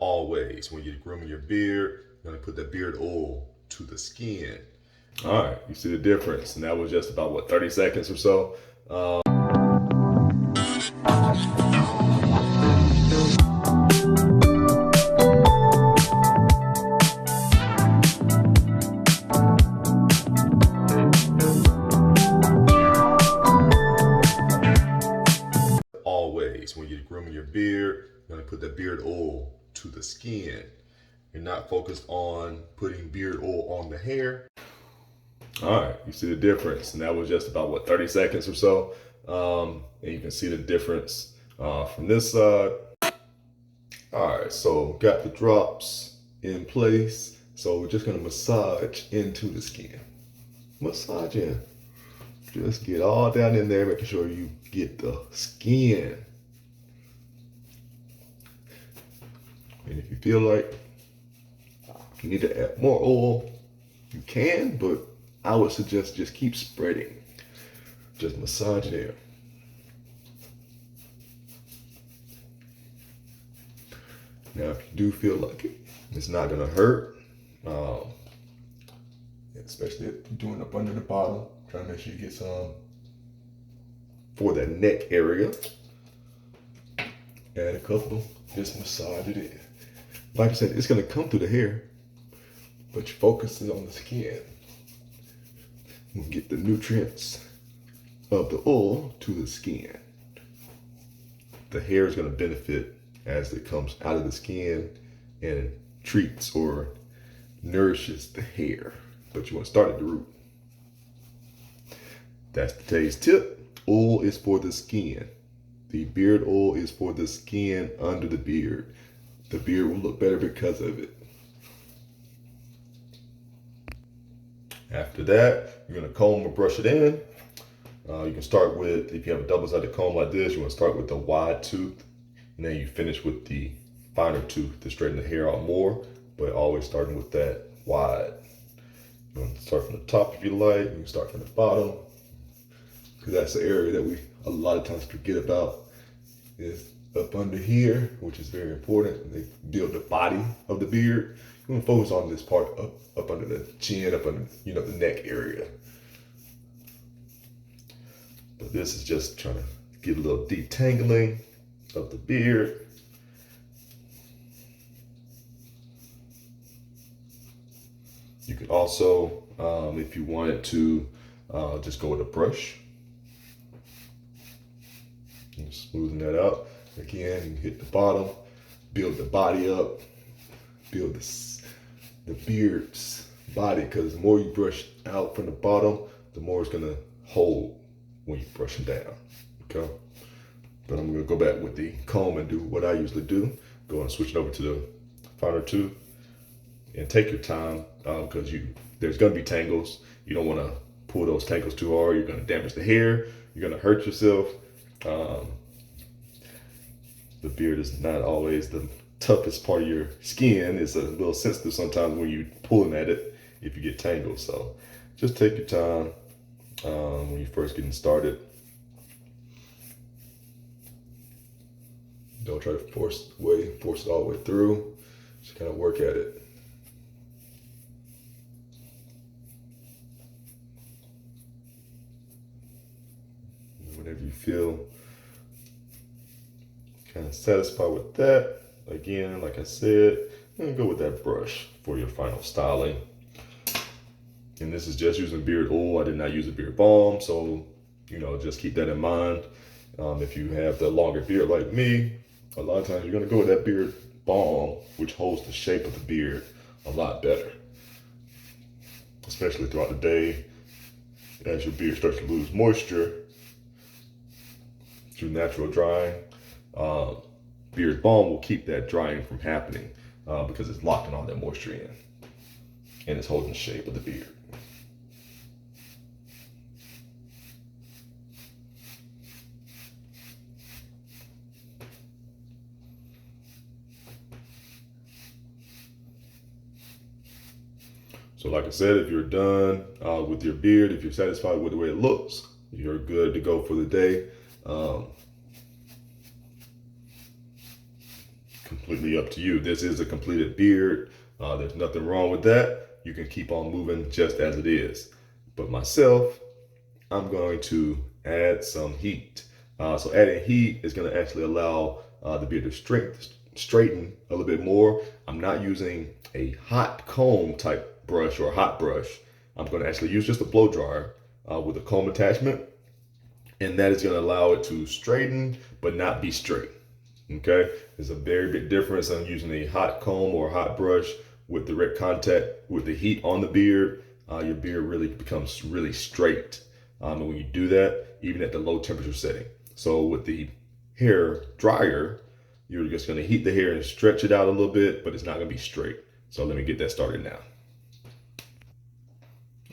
always, when you're grooming your beard, you're gonna put the beard oil to the skin. All right, you see the difference. And that was just about, what, 30 seconds or so? Always, when you're grooming your beard, you're gonna put the beard oil to the skin. You're not focused on putting beard oil on the hair. All right, you see the difference. And that was just about, what, 30 seconds or so? And you can see the difference from this side. All right, so got the drops in place. So we're just gonna massage into the skin. Massage in. Just get all down in there, making sure you get the skin. And if you feel like you need to add more oil, you can, but I would suggest just keep spreading. Just massage it in. Now, if you do feel like it, it's not gonna hurt, especially if you're doing up under the bottom. Try to make sure you get some for that neck area. Add a couple, just massage it in. Like I said, it's gonna come through the hair, but your focus is on the skin. We'll get the nutrients of the oil to the skin. The hair is gonna benefit as it comes out of the skin and treats or nourishes the hair. But you want to start at the root. That's today's tip. Oil is for the skin. The beard oil is for the skin under the beard. The beard will look better because of it. After that, you're going to comb or brush it in. You can start with, if you have a double-sided comb like this, you want to start with the wide tooth, and then you finish with the finer tooth to straighten the hair out more, but always starting with that wide. You want to start from the top if you like. You can start from the bottom, because that's the area that we a lot of times forget about, is up under here, which is very important. They build the body of the beard. You want to focus on this part up under the chin, up under the neck area. But this is just trying to get a little detangling of the beard. You could also, if you wanted to, just go with a brush. And smoothen that out. Again, you hit the bottom, build the body up, build the beard's body, because the more you brush out from the bottom, the more it's gonna hold when you brush them down, okay? But I'm gonna go back with the comb and do what I usually do. Go and switch it over to the finer tooth, and take your time, because there's gonna be tangles. You don't wanna pull those tangles too hard. You're gonna damage the hair. You're gonna hurt yourself. The beard is not always the toughest part of your skin. It's a little sensitive sometimes when you're pulling at it if you get tangled. So just take your time when you're first getting started. Don't try to force it all the way through. Just kind of work at it. Whenever you feel kind of satisfied with that, again, like I said, and go with that brush for your final styling. And this is just using beard oil. I did not use a beard balm, so just keep that in mind. If you have the longer beard like me, a lot of times you're gonna go with that beard balm, which holds the shape of the beard a lot better, especially throughout the day as your beard starts to lose moisture through natural drying. Beard balm will keep that drying from happening because it's locking all that moisture in and it's holding the shape of the beard. So like I said, if you're done with your beard, if you're satisfied with the way it looks, you're good to go for the day. completely up to you. This is a completed beard. There's nothing wrong with that. You can keep on moving just as it is. But myself, I'm going to add some heat. So adding heat is going to actually allow the beard to straighten a little bit more. I'm not using a hot comb type brush or a hot brush. I'm going to actually use just a blow dryer with a comb attachment, and that is going to allow it to straighten but not be straight. Okay, there's a very big difference on using a hot comb or a hot brush with direct contact with the heat on the beard. Your beard really becomes really straight. And when you do that, even at the low temperature setting. So with the hair dryer, you're just going to heat the hair and stretch it out a little bit, but it's not going to be straight. So let me get that started now.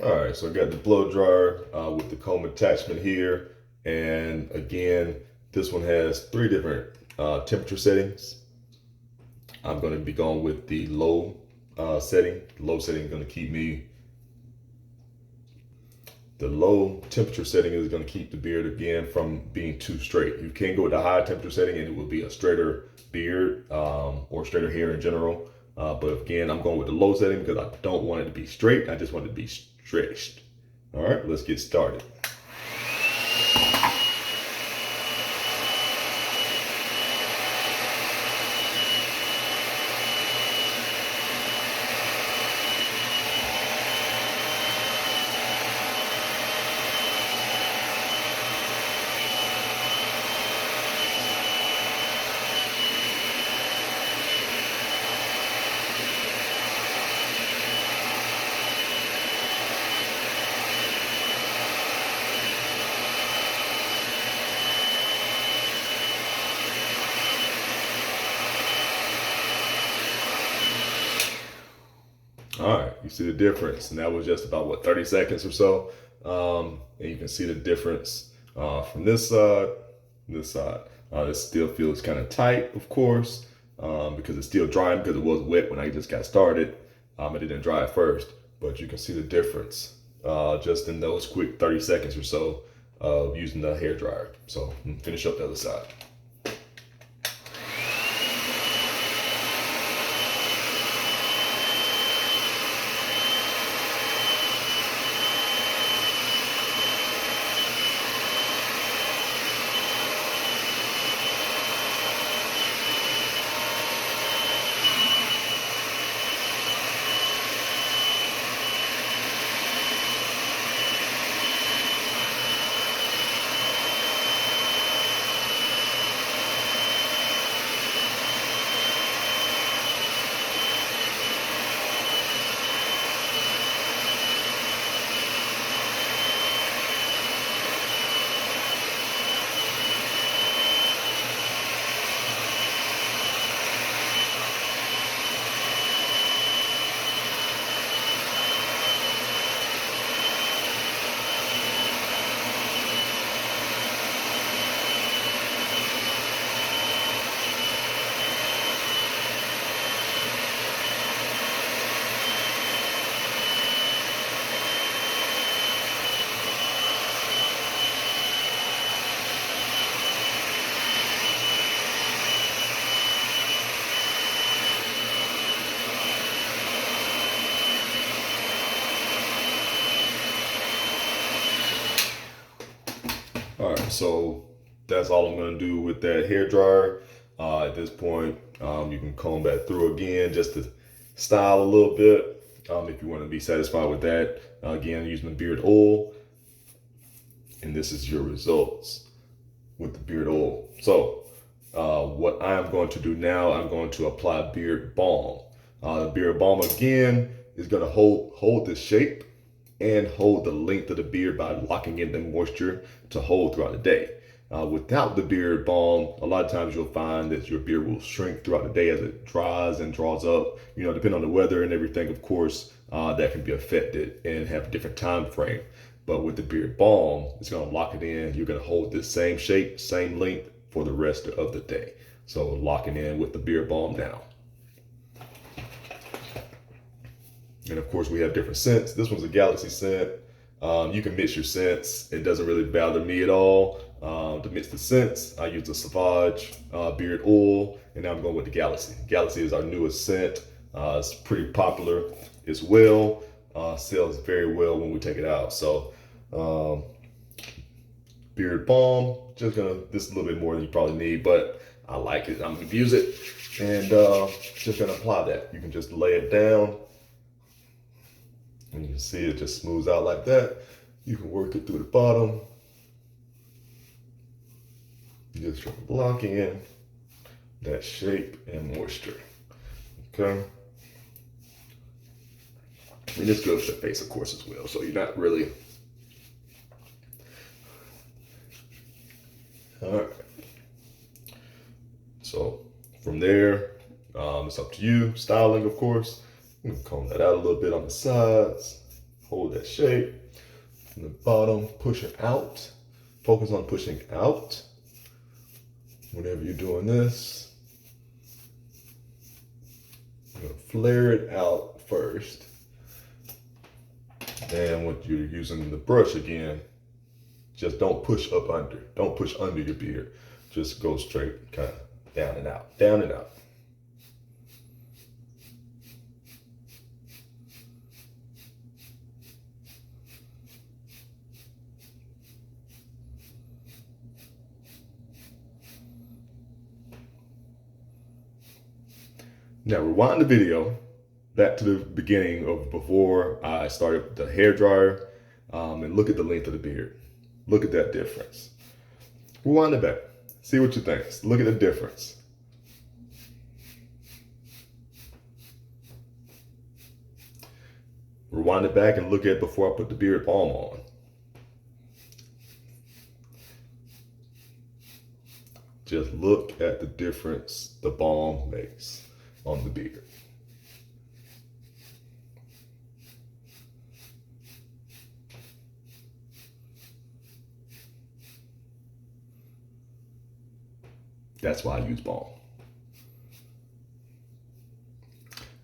All right, so I got the blow dryer with the comb attachment here. And again, this one has 3 different temperature settings. I'm going to be going with the low setting. The low setting is going to keep me. The low temperature setting is going to keep the beard again from being too straight. You can go with the high temperature setting and it will be a straighter beard or straighter hair in general. But again, I'm going with the low setting because I don't want it to be straight. I just want it to be stretched. All right, let's get started. All right, you see the difference, and that was just about what, 30 seconds or so. And you can see the difference from this side, this side. This still feels kind of tight, of course, because it's still drying because it was wet when I just got started. It didn't dry at first, but you can see the difference just in those quick 30 seconds or so of using the hair dryer. So finish up the other side. All right, so that's all I'm gonna do with that hair dryer. At this point, you can comb that through again just to style a little bit if you want to be satisfied with that. Again, using the beard oil, and this is your results with the beard oil. So what I'm going to do now, I'm going to apply beard balm. The beard balm again is gonna hold the shape and hold the length of the beard by locking in the moisture to hold throughout the day. Without the beard balm, a lot of times you'll find that your beard will shrink throughout the day as it dries and draws up. You know, depending on the weather and everything, of course, that can be affected and have a different time frame. But with the beard balm, it's gonna lock it in. You're gonna hold this same shape, same length for the rest of the day. So locking in with the beard balm now. And of course we have different scents. This one's a Galaxy scent. You can mix your scents. It doesn't really bother me at all. To mix the scents, I use the Sauvage beard oil, and now I'm going with the Galaxy. Galaxy is our newest scent. It's pretty popular as well. Sells very well when we take it out. So beard balm, this is a little bit more than you probably need, but I like it. I'm gonna use it, and just gonna apply that. You can just lay it down, and you can see it just smooths out like that. You can work it through the bottom. Just try to block in that shape and moisture. Okay. And it's good for the face, of course, as well. So you're not really. All right. So from there, it's up to you. Styling, of course. I'm gonna comb that out a little bit on the sides. Hold that shape. From the bottom, push it out. Focus on pushing out whenever you're doing this. I'm gonna flare it out first. Then when you're using the brush again, just don't push up under. Don't push under your beard. Just go straight, kind of down and out, down and out. Now rewind the video back to the beginning of before I started the hair dryer, and look at the length of the beard. Look at that difference. Rewind it back. See what you think. Look at the difference. Rewind it back and look at before I put the beard balm on. Just look at the difference the balm makes on the beard. That's why I use balm.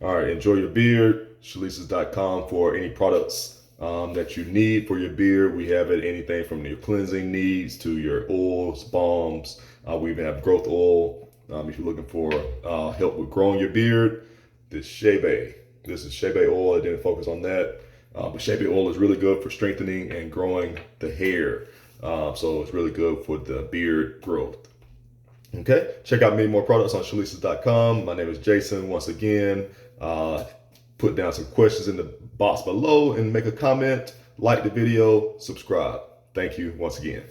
All right, enjoy your beard. Chalises.com for any products that you need for your beard. We have it anything from your cleansing needs to your oils, balms. We even have growth oil. If you're looking for help with growing your beard, this is Shea oil. I didn't focus on that. But Shea oil is really good for strengthening and growing the hair. So it's really good for the beard growth. Okay, check out many more products on Chalises.com. My name is Jason. Once again, put down some questions in the box below and make a comment, like the video, subscribe. Thank you once again.